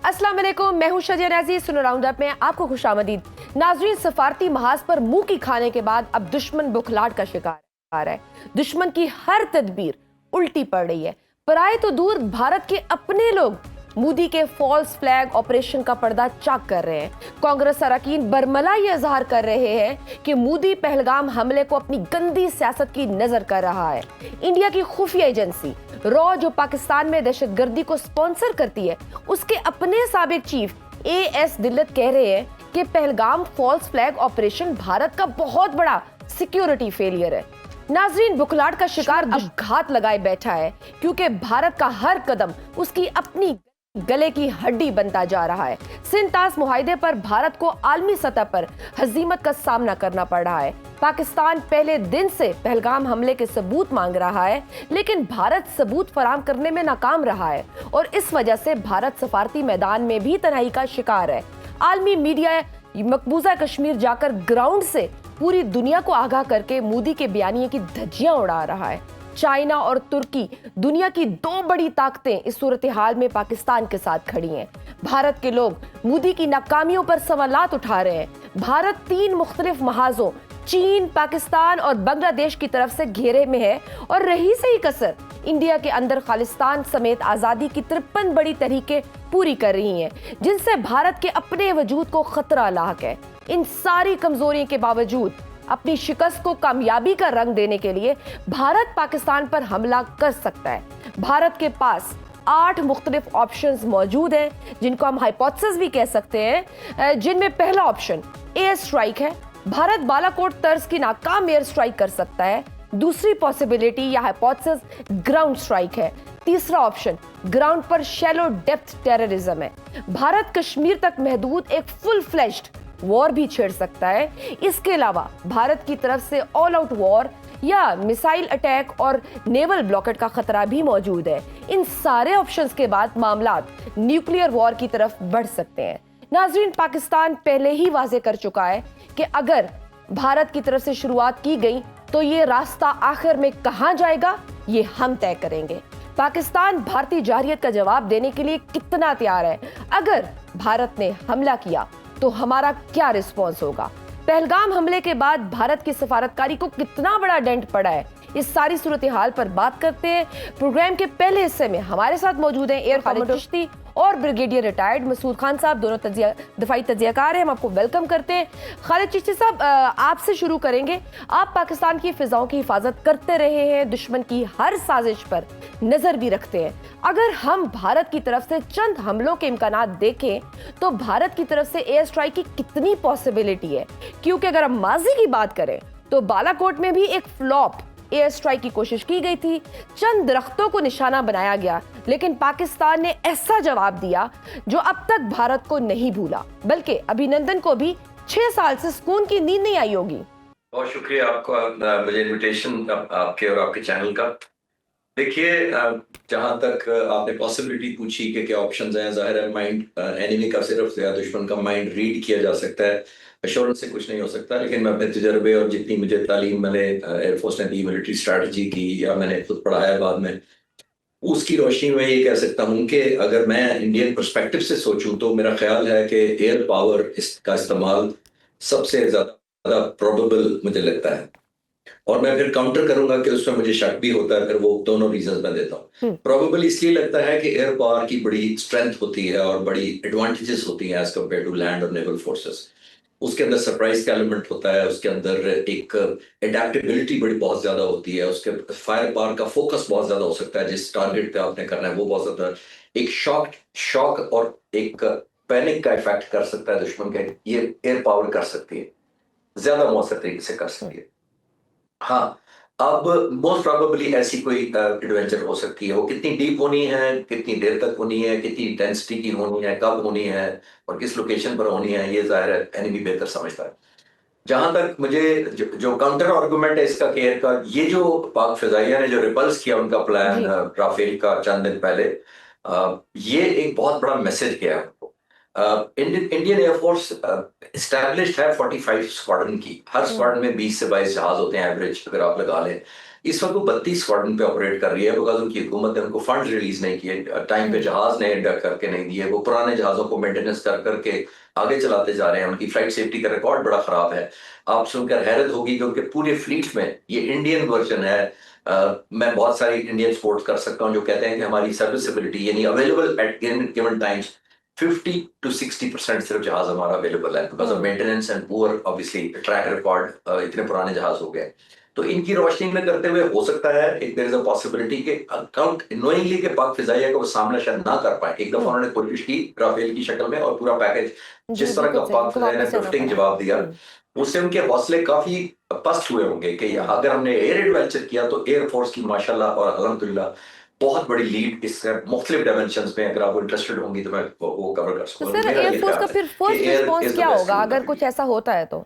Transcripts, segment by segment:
अस्सलाम वालेकुम, मैं हूं शज़िया नाज़ी। सुनो राउंड अप में आपको खुशामदीद। नाज़रीन, सफारती महाज पर मुंह की खाने के बाद अब दुश्मन बुखलाहट का शिकार है। दुश्मन की हर तदबीर उल्टी पड़ रही है। पराए तो दूर, भारत के अपने लोग मोदी के फॉल्स फ्लैग ऑपरेशन का पर्दा चाक कर रहे हैं। कांग्रेस अरकान बरमला ये इजहार कर रहे हैं कि मोदी पहलगाम हमले को अपनी गंदी सियासत की नजर कर रहा है। इंडिया की खुफिया एजेंसी रॉ, जो पाकिस्तान में दहशतगर्दी को स्पॉन्सर करती है, उसके अपने साबिक चीफ एएस दिल्लत कह रहे हैं कि Pahalgam false flag operation Bharat का बहुत बड़ा सिक्योरिटी फेलियर है। नाजरीन, बुखलाहट का शिकार अब घात लगाए बैठा है, क्योंकि भारत का हर कदम उसकी अपनी गले की हड्डी बनता जा रहा है। सिंतास मुआहदे पर भारत को आलमी सतह पर हजीमत का सामना करना पड़ रहा है। पाकिस्तान पहले दिन से पहलगाम हमले के सबूत मांग रहा है, लेकिन भारत सबूत फराम करने में नाकाम रहा है और इस वजह से भारत सफारती मैदान में भी तनाई का शिकार है। आलमी मीडिया मकबूजा कश्मीर जाकर ग्राउंड से पूरी दुनिया को आगाह करके मोदी के बयानिए की धज्जियां उड़ा रहा है। चाइना और तुर्की, दुनिया की दो बड़ी ताकतें, इस सूरत हाल में पाकिस्तान के साथ खड़ी हैं। भारत के लोग मोदी की नाकामियों पर सवालात उठा रहे हैं। भारत 3 मुख्तलिफ महाजों चीन, पाकिस्तान और बांग्लादेश की तरफ से घेरे में है और रही से ही कसर इंडिया के अंदर खालिस्तान समेत आजादी की 53 बड़ी तहरीकें पूरी कर रही हैं, जिनसे भारत के अपने वजूद को खतरा लाक है। इन सारी कमजोरियों के बावजूद अपनी शिकस्त को कामयाबी का रंग देने के लिए भारत पाकिस्तान पर हमला कर सकता है। भारत के पास 8 मुख्तलिफ ऑप्शंस मौजूद हैं, जिनको हम हाइपोथेसिस भी कह सकते हैं, जिनमें पहला ऑप्शन एयर स्ट्राइक है। भारत बालाकोट तर्ज की नाकाम एयर स्ट्राइक कर सकता है। दूसरी पॉसिबिलिटी या हाइपोथेसिस ग्राउंड स्ट्राइक है। तीसरा ऑप्शन ग्राउंड पर शैलो डेप्थ टेररिज्म है। भारत कश्मीर तक महदूद एक फुल फ्लेश्ड वॉर भी छेड़ सकता है। इसके अलावा भारत की तरफ से ऑल आउट वॉर या मिसाइल अटैक और नेवल ब्लॉकेट का खतरा भी मौजूद है। इन सारे ऑप्शंस के बाद मामला न्यूक्लियर वॉर की तरफ बढ़ सकते हैं। नाजरीन, पाकिस्तान पहले ही वाजे कर चुका है कि अगर भारत की तरफ से शुरुआत की गई तो ये रास्ता आखिर में कहां जाएगा, ये हम तय करेंगे। पाकिस्तान भारतीय जारहियत का जवाब देने के लिए कितना तैयार है? अगर भारत ने हमला किया तो हमारा क्या रिस्पॉन्स होगा? पहलगाम हमले के बाद भारत की सफारतकारी को कितना बड़ा डेंट पड़ा है? इस सारी सूरत हाल पर बात करते हैं। प्रोग्राम के पहले हिस्से में हमारे साथ मौजूद हैं एयर कमांडर चिश्ती और ब्रिगेडियर रिटायर्ड मसूद खान साहब, दोनों दफाई तजियाकार हैं। हम आपको वेलकम करते हैं। खालिद चिश्ती साहब, आपसे शुरू करेंगे। आप पाकिस्तान की फिजाओं की हिफाजत करते रहे हैं, दुश्मन की हर साजिश पर नजर भी रखते हैं। अगर हम भारत की तरफ से चंद हमलों के इम्कानात देखें तो भारत की तरफ से एयर स्ट्राइक की कितनी पॉसिबिलिटी है? क्योंकि अगर हम माजी की बात करें तो बालाकोट में भी एक फ्लॉप एयर स्ट्राइक की कोशिश की गई थी। चंद दरख्तों को निशाना बनाया गया, लेकिन पाकिस्तान ने ऐसा जवाब दिया जो अब तक भारत को नहीं भूला, बल्कि अभिनंदन को भी 6 साल से सुकून की नींद नहीं आई होगी। बहुत शुक्रिया आपका मुझे इनविटेशन आपके और आपके चैनल का। देखिए, जहां तक आपने पॉसिबिलिटी पूछी कि क्या ऑप्शंस हैं, जाहिर है माइंड एनिमी का सिर्फ या दुश्मन का माइंड रीड किया जा सकता है, एश्योरेंस से कुछ नहीं हो सकता। लेकिन मैं अपने तजर्बे और जितनी मुझे तालीम मैंने एयरफोर्स ने दी, मिलिट्री स्ट्रैटेजी की या मैंने खुद पढ़ाया बाद में, उसकी रोशनी में ये कह सकता हूँ कि अगर मैं इंडियन पर्सपेक्टिव से सोचूं तो मेरा ख्याल है कि एयर पावर इसका इस्तेमाल सबसे ज्यादा प्रोबेबल मुझे लगता है। और मैं फिर काउंटर करूंगा कि उसमें मुझे शक भी होता है, फिर वो दोनों रीजंस मैं देता हूँ। प्रोबेबल इसलिए लगता है कि एयर पावर की बड़ी स्ट्रेंथ होती है और बड़ी एडवांटेजेस होती हैं एज कम्पेयर टू लैंड और नेवल फोर्सेस। उसके अंदर सरप्राइज का एलिमेंट होता है, उसके अंदर एक एडेप्टेबिलिटी बड़ी बहुत ज्यादा होती है, उसके फायर पावर का फोकस बहुत ज्यादा हो सकता है, जिस टारगेट पे आपने करना है वो बहुत ज्यादा एक शॉक और एक पैनिक का इफेक्ट कर सकता है दुश्मन के। ये एयर पावर कर सकती है, ज्यादा मौसर तरीके से कर सकती है। हाँ, अब मोस्ट प्रोबेबली ऐसी कोई एडवेंचर हो सकती है। वो कितनी डीप होनी है, कितनी देर तक होनी है, कितनी इंटेंसिटी की होनी है, कब होनी है और किस लोकेशन पर होनी है, ये जाहिर है एनिमी बेहतर समझता है। जहां तक मुझे जो काउंटर आर्गुमेंट है इसका केयर का, ये जो पाक फिजाइया ने जो रिपल्स किया उनका प्लान राफेल का चंद दिन पहले, ये एक बहुत बड़ा मैसेज गया उनको। इंडियन एयरफोर्स एस्टैब्लिश्ड है 45 स्क्वाड्रन की। हर स्क्वाड्रन में 20 से 22 जहाज होते हैं एवरेज, अगर आप लगा लें। इस वक्त वो 32 स्क्वाड्रन पे ऑपरेट कर रही है, बिकॉज उनकी हुकूमत ने उनको फंड रिलीज नहीं किए, टाइम पे जहाज ने करके नहीं दिए, वो पुराने जहाजों को मेंटेनेंस कर करके आगे चलाते जा रहे हैं। उनकी फ्लाइट सेफ्टी का रिकॉर्ड बड़ा खराब है। आप सुनकर हैरत होगी कि उनके पूरे फ्लीट में, ये इंडियन वर्जन है, मैं बहुत सारी इंडियन स्पोर्ट्स कर सकता हूँ जो कहते हैं कि हमारी सर्विसबिलिटी यानी available at given times 50 to 60% सिर्फ जहाज हमारा अवेलेबल है, because of maintenance and poor obviously track record. इतने पुराने जहाज हो गए, तो इनकी रोशनी में करते हुए हो सकता है एक देयर इज अ पॉसिबिलिटी कि अकाउंट नोइंगली के पाक फिजाइया का वो सामना शायद ना कर पाए। एक दफा उन्होंने कोशिश की राफेल की शक्ल में, और पूरा पैकेज जी जिस तरह का बिल्कुल सही, पाक उनको फिजाइया ने वापस जाना ड्रिफ्टिंग पड़ा। जवाब दिया, उससे उनके हौसले काफी पस्त हुए होंगे कि अगर हमने एयर एडवेंचर किया तो एयरफोर्स की माशाल्लाह और अल्हम्दुलिल्लाह बहुत बड़ी लीड इस मुख्तलिफ डायमेंशंस में, अगर आप इंटरेस्टेड होंगी तो मैं वो कवर कर तो सकूंगा। सर मेरा ये एयरफोर्स का ख्याल है फिर कि first air response is the क्या बेस्ट होगा टूल अगर दैट वी कुछ नीड। ऐसा होता है तो?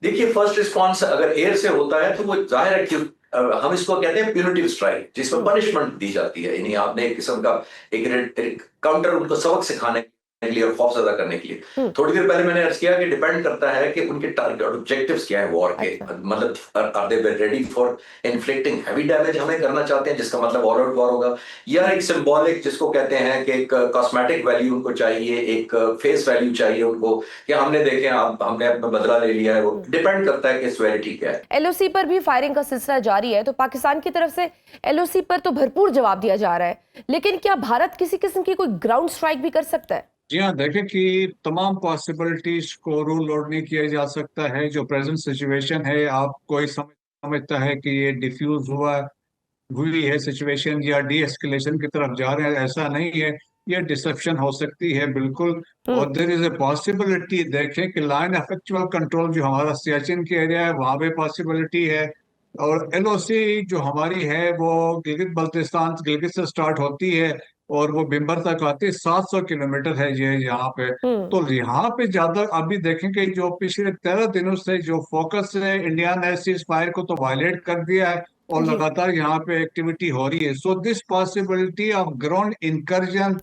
देखिए, फर्स्ट रिस्पॉन्स अगर एयर से होता है तो वो जाहिर है कि हम इसको कहते हैं प्यूनिटिव स्ट्राइक, जिसमें पनिशमेंट दी जाती है, यानी आपने एक किस्म का एक काउंटर उनको सबक सिखाने के लिए और खौफ ज़दा करने के लिए। थोड़ी देर पहले मैंने अर्ज किया कि डिपेंड करता है कि उनके टारगेट ऑब्जेक्टिव्स क्या है वॉर के, अच्छा। मतलब are they ready for inflicting heavy damage हमें करना चाहते हैं, जिसका मतलब ऑल आउट वॉर होगा, या एक सिंबॉलिक जिसको कहते हैं कि एक कॉस्मेटिक वैल्यू उनको चाहिए, एक फेस वैल्यू चाहिए उनको, कि हमने देखे आप हमने अपना बदला ले लिया है। वो डिपेंड करता है कि सिवियरिटी क्या है। एलओसी पर भी फायरिंग का सिलसिला जारी है, तो पाकिस्तान की तरफ से एलओसी पर तो भरपूर जवाब दिया जा रहा है, लेकिन क्या भारत किसी किस्म की कोई ग्राउंड स्ट्राइक भी कर सकता है? जी हाँ, देखें कि तमाम पॉसिबिलिटीज को रूल आउट नहीं किया जा सकता है। जो प्रेजेंट सिचुएशन है, आप कोई समझता है कि ये डिफ्यूज हुई है सिचुएशन या डी एस्केलेशन की तरफ जा रहे हैं, ऐसा नहीं है। ये डिसेप्शन हो सकती है बिल्कुल। और देर इज ए पॉसिबिलिटी, देखें कि लाइन ऑफ एक्चुअल कंट्रोल जो हमारा सियाचिन के एरिया है वहां पे पॉसिबिलिटी है। और एलओसी जो हमारी है वो गिलगित बल्तिस्तान गिलगित से स्टार्ट होती है और वो बिम्बर तक आती है। 700 किलोमीटर है ये यहाँ पे। हम्म। तो यहाँ पे ज्यादा अभी देखेंगे जो पिछले 13 दिनों से जो फोकस है, इंडिया ने सीज फायर को तो वायलेट कर दिया है और जी। लगातार यहाँ पे एक्टिविटी हो रही है। So this possibility of ground incursion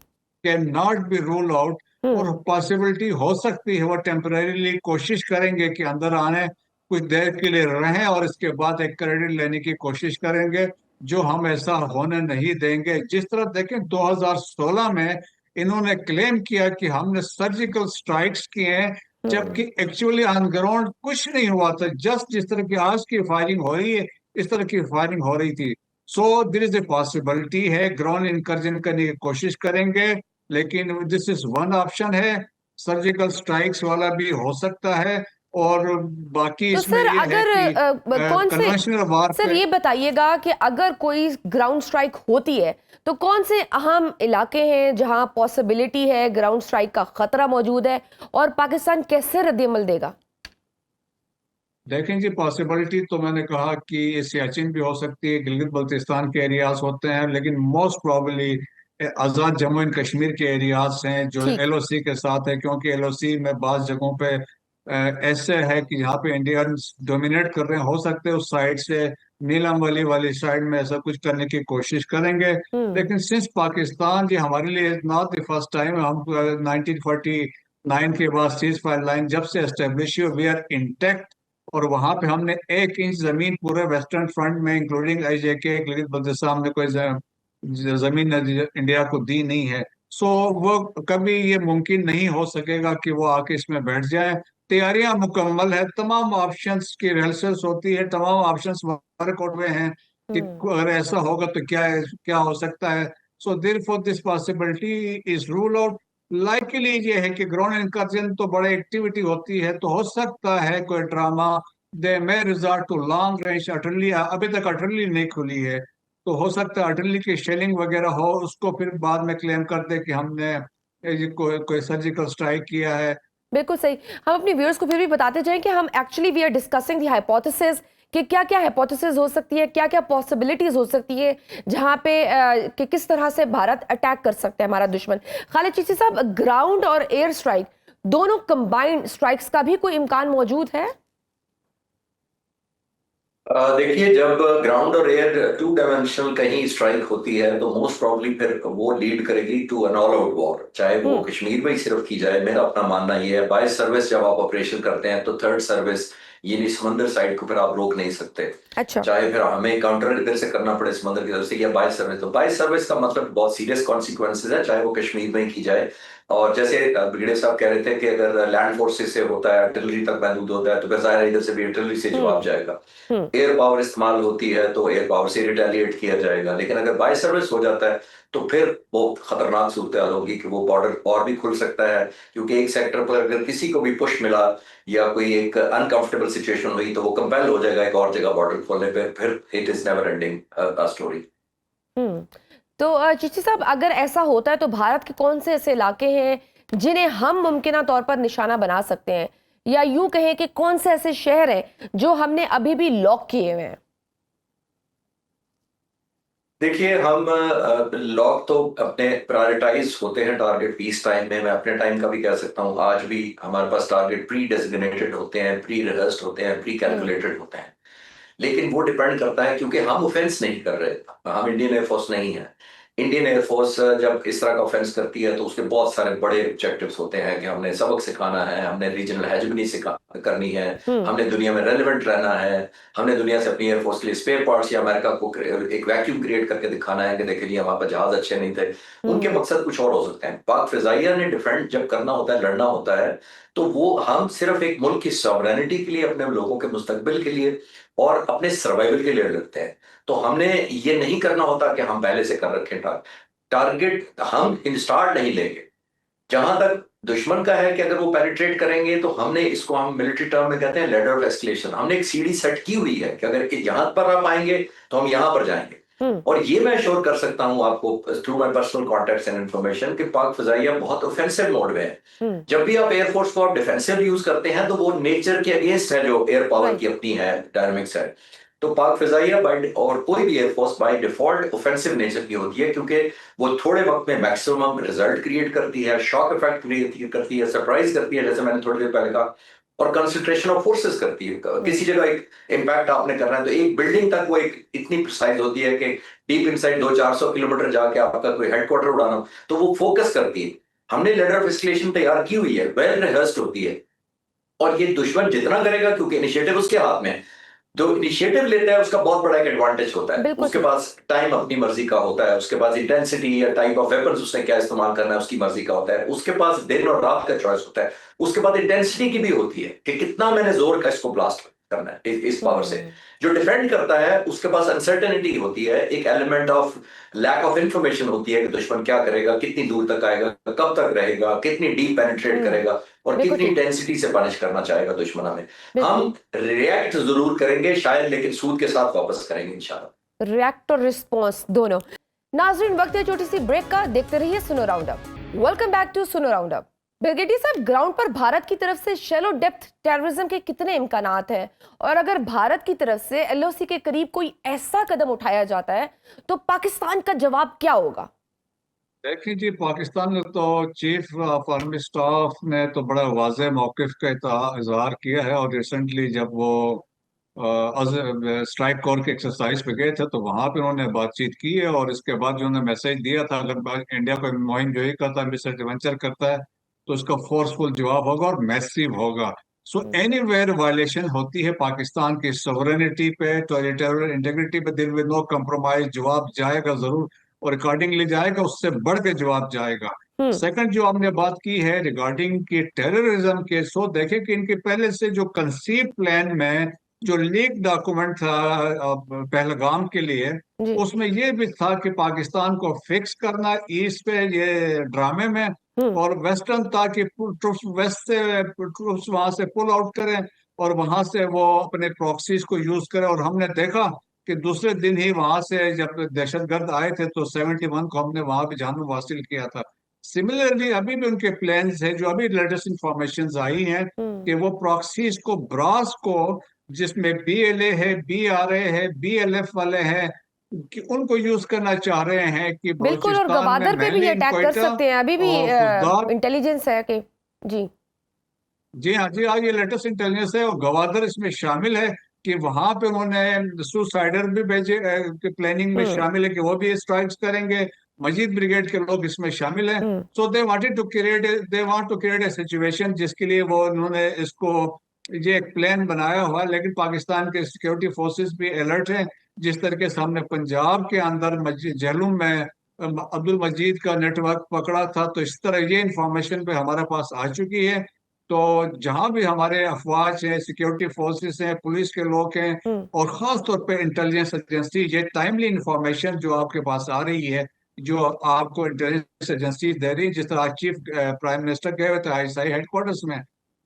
can not be rule out. और पॉसिबिलिटी हो सकती है वो टेम्परेरीली कोशिश करेंगे कि अंदर आने, कुछ देर के लिए रहें और इसके बाद एक क्रेडिट लेने की कोशिश करेंगे, जो हम ऐसा होने नहीं देंगे। जिस तरह देखें 2016 में इन्होंने क्लेम किया कि हमने सर्जिकल स्ट्राइक्स किए हैं, जबकि एक्चुअली ऑन ग्राउंड कुछ नहीं हुआ था। जस्ट जिस तरह की आज की फायरिंग हो रही है इस तरह की फायरिंग हो रही थी। So this is a possibility है, ग्राउंड इंकर्जन करने की कोशिश करेंगे, लेकिन दिस इज वन ऑप्शन है। सर्जिकल स्ट्राइक्स वाला भी हो सकता है। और बाकी तो इसमें सर ये है अगर कि कौन से, कन्वेंशनल वार सर पे ये बताइएगा कि अगर कोई ग्राउंड स्ट्राइक होती है तो कौन से अहम इलाके हैं जहां पॉसिबिलिटी है ग्राउंड स्ट्राइक का खतरा मौजूद है, और पाकिस्तान कैसे रद्दअमल देगा? देखें जी, पॉसिबिलिटी तो मैंने कहा कि सियाचिन भी हो सकती है, गिलगित बल्तिस्तान के एरियाज होते हैं, लेकिन most probably Azad Jammu and Kashmir के एरियाज हैं जो ठीक। एलओसी के साथ है। क्योंकि एलओसी में बाज़ जगहों पे ऐसे है कि यहाँ पे इंडियंस डोमिनेट कर रहे हैं। हो सकते हैं उस साइड से नीलम वाली साइड में ऐसा कुछ करने की कोशिश करेंगे। लेकिन सिंस पाकिस्तान जी हमारे लिए नॉट द फर्स्ट टाइम, हम 1949 के बाद सीज फायर लाइन जब से एस्टेब्लिश हुई वी आर इंटैक्ट। और वहां पे हमने 1 इंच जमीन पूरे वेस्टर्न फ्रंट में इंक्लूडिंग आईजेके गिलगित बल्तिस्तान में कोई जमीन इंडिया को दी नहीं है। सो वो कभी ये मुमकिन नहीं हो सकेगा कि वो आके इसमें बैठ जाए। तैयारियां मुकम्मल है, तमाम ऑप्शंस की रिहर्सल्स होती है, तमाम ऑप्शंस वर्क आउट में हैं कि अगर ऐसा होगा तो क्या हो सकता है। So therefore this possibility is rule out. Likely ये है कि ग्राउंड इंकर्जन तो बड़ी एक्टिविटी होती है, तो हो सकता है कोई drama, they may resort to long range utterly. अभी तक अटरली नहीं खुली है, तो हो सकता है अटरली की शेलिंग वगैरह हो, उसको फिर बाद में क्लेम कर दे कि हमने कोई सर्जिकल स्ट्राइक किया है। बिल्कुल सही। हम अपनी व्यूअर्स को फिर भी बताते जाएं कि हम actually we are discussing the hypothesis कि क्या क्या हाइपोथेसिस हो सकती है, क्या क्या पॉसिबिलिटीज हो सकती है जहां पे कि किस तरह से भारत अटैक कर सकता है हमारा दुश्मन। खालिद चिश्ती साहब, ग्राउंड और एयर स्ट्राइक दोनों कंबाइंड स्ट्राइक्स का भी कोई इम्कान मौजूद है? देखिए, जब ग्राउंड और एयर टू डायमेंशनल कहीं स्ट्राइक होती है तो मोस्ट प्रॉब्ली फिर वो लीड करेगी to an all out war, चाहे वो कश्मीर में ही सिर्फ की जाए। मेरा अपना मानना ये है, बाय सर्विस जब आप ऑपरेशन करते हैं तो थर्ड सर्विस ये नहीं, समंदर साइड को फिर आप रोक नहीं सकते। अच्छा। चाहे फिर हमें काउंटर इधर से करना पड़े समंदर की तरफ से, या बाय सर्विस, तो बाय सर्विस का मतलब बहुत सीरियस कॉन्सिक्वेंसेज है, चाहे वो कश्मीर में ही की जाए। और जैसे ब्रिगेडियर साहब कह रहे थे कि अगर लैंड फोर्सेस से होता है, आर्टिलरी तक महदूद होता है, तो फिर जाहिर है इधर से भी आर्टिलरी से जवाब हम्म। जाएगा। हम्म। एयर पावर इस्तेमाल होती है तो एयर पावर से रिटेलिएट किया जाएगा। लेकिन अगर बाय सर्विस हो जाता है तो फिर बहुत खतरनाक सूरत हाल होगी कि वो बॉर्डर और भी खुल सकता है, क्योंकि एक सेक्टर पर अगर किसी को भी पुश मिला या कोई एक अनकंफर्टेबल सिचुएशन हुई तो वो कंपेल हो जाएगा एक और जगह बॉर्डर खोलने पे, फिर it is never ending story. Hmm. तो चिश्ती साहब, अगर ऐसा होता है तो भारत के कौन से ऐसे इलाके हैं जिन्हें हम मुमकिन तौर पर निशाना बना सकते हैं, या यूं कहें कि कौन से ऐसे शहर हैं जो हमने अभी भी लॉक किए हुए हैं? देखिए, हम लॉक तो अपने प्रायोरिटाइज होते हैं टारगेट पीस टाइम में। मैं अपने टाइम का भी कह सकता हूँ, आज भी हमारे पास टारगेट प्री डेजिग्नेटेड होते हैं, प्री रिहर्स्ड होते हैं, प्री कैलकुलेटेड होते हैं। लेकिन वो डिपेंड करता है, क्योंकि हम ऑफेंस नहीं कर रहे, हम इंडियन एयरफोर्स नहीं है। इंडियन एयरफोर्स जब इस तरह का ऑफेंस करती है तो उसके बहुत सारे बड़े ऑब्जेक्टिव्स होते हैं कि हमने सबक सिखाना है, हमने रीजनल हेजमनी करनी है, हम्म। हमने दुनिया में रेलिवेंट रहना है, हमने दुनिया से अपनी एयरफोर्स के लिए स्पेयर पार्ट्स या अमेरिका को एक वैक्यूम क्रिएट करके दिखाना है कि देखिए लिए वहां पर जहाज अच्छे नहीं थे। उनके हम्म। मकसद कुछ और हो सकते हैं। पाक फिजाइया ने डिफेंड जब करना होता है, लड़ना होता है, तो वो हम सिर्फ एक मुल्क की सॉवरेनिटी के लिए, अपने लोगों के मुस्तकबिल के लिए और अपने सर्वाइवल के लिए लड़ते हैं। तो हमने ये नहीं करना होता कि हम पहले से कर रखें टारगेट, हम इंस्टार्ट नहीं लेंगे। जहां तक दुश्मन का है कि अगर वो पेनिट्रेट करेंगे तो हमने इसको, हम मिलिट्री टर्म में कहते हैं लेडर ऑफ एस्केलेशन, हमने एक सीढ़ी सेट की हुई है कि अगर यहां पर आप आएंगे तो हम यहां पर जाएंगे। हम्म। और ये मैं श्योर कर सकता हूं आपको through my personal contacts and information कि पाक फिजाइया बहुत ऑफेंसिव मोड में है। हम्म। जब भी आप एयरफोर्स को आप डिफेंसिव यूज करते हैं तो वो नेचर के अगेंस्ट है, जो एयर पावर राइट। की अपनी है डायनामिक्स है। तो पाक फिजाइया बाय, और कोई भी air force by default offensive nature की होती है, क्योंकि वो थोड़े वक्त में मैक्सिमम रिजल्ट क्रिएट करती है, शॉक इफेक्ट क्रिएट करती है, सरप्राइज करती है, जैसे मैंने थोड़ी देर पहले कहा, और कंसंट्रेशन ऑफ फोर्सेस करती है। किसी जगह एक इम्पैक्ट आपने करना है तो एक बिल्डिंग तक वो एक इतनी प्रिसाइज होती है कि डीप इनसाइड 200-400 किलोमीटर जाके आपका कोई हेडक्वार्टर उड़ाना हो, तो वो फोकस करती है। हमने लेटर ऑफ एस्केलेशन तैयार की हुई है, वेल रिहर्स्ड होती है। और ये दुश्मन जितना करेगा, क्योंकि इनिशिएटिव उसके हाथ में है, जो इनिशिएटिव लेता है उसका बहुत बड़ा एक एडवांटेज होता है। बिल्कुल उसके ठीक। पास टाइम अपनी मर्जी का होता है, उसके पास इंटेंसिटी या टाइप ऑफ वेपन्स उसने क्या इस्तेमाल करना है उसकी मर्जी का होता है, उसके पास दिन और रात का चॉइस होता है, उसके बाद इंटेंसिटी की भी होती है कि कितना मैंने जोर का इसको ब्लास्ट करना है इस पावर से। हम्म। जो डिफेंड करता है उसके पास अनसर्टेनिटी होती है, एक element of lack of information होती है कि दुश्मन क्या करेगा, कितनी दूर तक आएगा, कब तक रहेगा, कितनी डीप पेनिट्रेट हम्म। करेगा, और बिल्कुल कितनी ठीक। इंटेंसिटी से पनिश करना चाहेगा दुश्मन हमें। बिल्कुल। हम रिएक्ट जरूर करेंगे शायद, लेकिन सूद के साथ वापस करेंगे इंशाल्लाह। रिएक्ट और रिस्पॉन्स दोनों। नाजरीन, वक्त है छोटी सी ब्रेक का, देखते रहिए Suno round up. Welcome back to Suno round up. Brigadier साहब, ग्राउंड पर भारत की तरफ से शैलो डेप्थ टेररिज्म के कितने इम्कानात हैं, और अगर भारत की तरफ से एलओसी के करीब कोई ऐसा कदम उठाया जाता है तो पाकिस्तान का जवाब क्या होगा? देखिए जी, पाकिस्तान ने तो चीफ ऑफ आर्मी स्टाफ ने तो बड़ा वाज़ेह मौकिफ का इजहार किया है। और रिसेंटली जब वो स्ट्राइक कोर के एक्सरसाइज पे गए थे तो वहां पे उन्होंने बातचीत की है। और इसके बाद जो उन्होंने मैसेज दिया था, अगर इंडिया को मुहिम जोई करता है, मिस एडवेंचर करता है, तो उसका फोर्सफुल जवाब होगा और मैसिव होगा। सो एनीवेयर वायलेशन होती है पाकिस्तान की सोवरेनिटी पे, टेरिटोरियल इंटीग्रिटी पे, दिल विद नो कम्प्रोमाइज, जवाब जाएगा जरूर और अकॉर्डिंगली जाएगा, उससे बढ़ के जवाब जाएगा। हम्म। सेकंड जो आपने बात की है रिगार्डिंग की टेररिज्म के, सो देखे कि इनके पहले से जो कंसीव प्लान में जो लीक डॉक्यूमेंट था पहलगाम के लिए, जी। उसमें ये भी था कि पाकिस्तान को फिक्स करना ईस्ट पे ये ड्रामे में, हम्म। और वेस्टर्न ताकि ट्रुप्स वेस्ट से ट्रुप्स वहां से पुल आउट करें और वहां से वो अपने प्रॉक्सीज को यूज करें। और हमने देखा कि दूसरे दिन ही वहां से जब दहशतगर्द आए थे तो 71 को हमने वहां भी जानू हासिल किया था। सिमिलरली अभी भी उनके प्लान्स है, जो अभी लेटेस्ट इंफॉर्मेशन आई हैं, हम्म। कि वो प्रॉक्सीज को, ब्रास को, जिसमें BLA है, BRA है, BLF वाले हैं, कि उनको यूज करना चाह रहे हैं कि बिल्कुल, और बलूचिस्तान में गवादर पे भी मेनली ये इन अटैक कर क्वेटा सकते हैं, अभी भी और खुर्दार। इंटेलिजेंस है कि। जी। जी हाँ, जी हाँ, ये लेटेस्ट इंटेलिजेंस है और गवादर इसमें शामिल है कि वहां पे उन्होंने सुसाइडर भी भेजे कि प्लानिंग में हम्म। शामिल है कि वो भी स्ट्राइक्स करेंगे। मजीद ब्रिगेड के लोग इसमें शामिल हैं। Hmm. So they want to create a situation जिसके लिए वो उन्होंने इसको ये एक प्लान बनाया हुआ है, लेकिन पाकिस्तान के सिक्योरिटी फोर्सेस भी अलर्ट हैं। जिस तरीके से हमने पंजाब के अंदर झेलम में अब्दुल मजीद का नेटवर्क पकड़ा था, तो इस तरह ये इंफॉर्मेशन पे हमारे पास आ चुकी है। तो जहां भी हमारे अफवाज हैं, सिक्योरिटी फोर्सेस हैं, पुलिस के लोग हैं, हम्म। और खास तौर पे इंटेलिजेंस एजेंसी, ये टाइमली इंफॉर्मेशन जो आपके पास आ रही है, जो आपको इंटेलिजेंस एजेंसी दे रही है, जिस तरह चीफ प्राइम मिनिस्टर गए हुए थे आईएसआई हेडक्वार्टर्स में,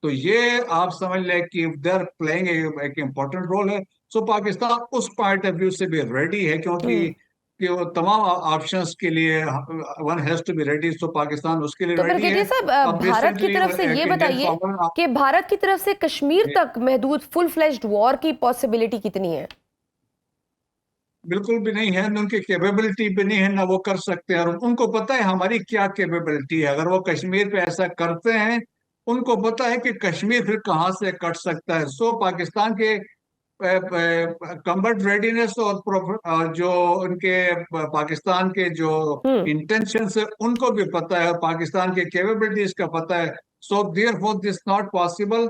तो ये आप समझ लें कि देर प्लेइंग एक इम्पोर्टेंट रोल है। सो पाकिस्तान उस पॉइंट ऑफ व्यू से भी रेडी है, क्योंकि हम्म। कि वो तमाम ऑप्शंस के लिए one has to be ready. So Pakistan उसके लिए तो फिर रेडी केटी है। साहब, अब भारत की रिसेंटली तरफ से ये एक इंडियन बताइए फार्मर, कि भारत की तरफ से कश्मीर तक महदूद फुल फ्लेज्ड वॉर की पॉसिबिलिटी कितनी है? बिल्कुल भी नहीं है, न उनकी कैपेबिलिटी भी नहीं है, ना वो कर सकते हैं। और उनको पता है हमारी क्या कैपेबिलिटी है। अगर वो कश्मीर पे ऐसा करते हैं, उनको पता है कि कश्मीर फिर कहाँ से कट सकता है। सो पाकिस्तान के कम्बट रेडीनेस और जो उनके पाकिस्तान के जो हम्म। इंटेंशंस है उनको भी पता है, और पाकिस्तान के कैपेबिलिटीज का पता है। So therefore this not possible.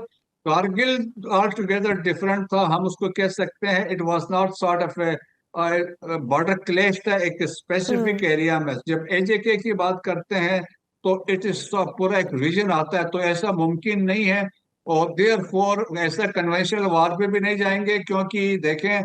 Kargil all together different था, हम उसको कह सकते हैं it was not sort of border clash था एक स्पेसिफिक हम्म। एरिया में। जब एजेके की बात करते हैं तो इट इज पूरा एक रीजन आता है, तो ऐसा मुमकिन नहीं है। और देयर फोर ऐसा कन्वेंशनल वार पे भी नहीं जाएंगे, क्योंकि देखें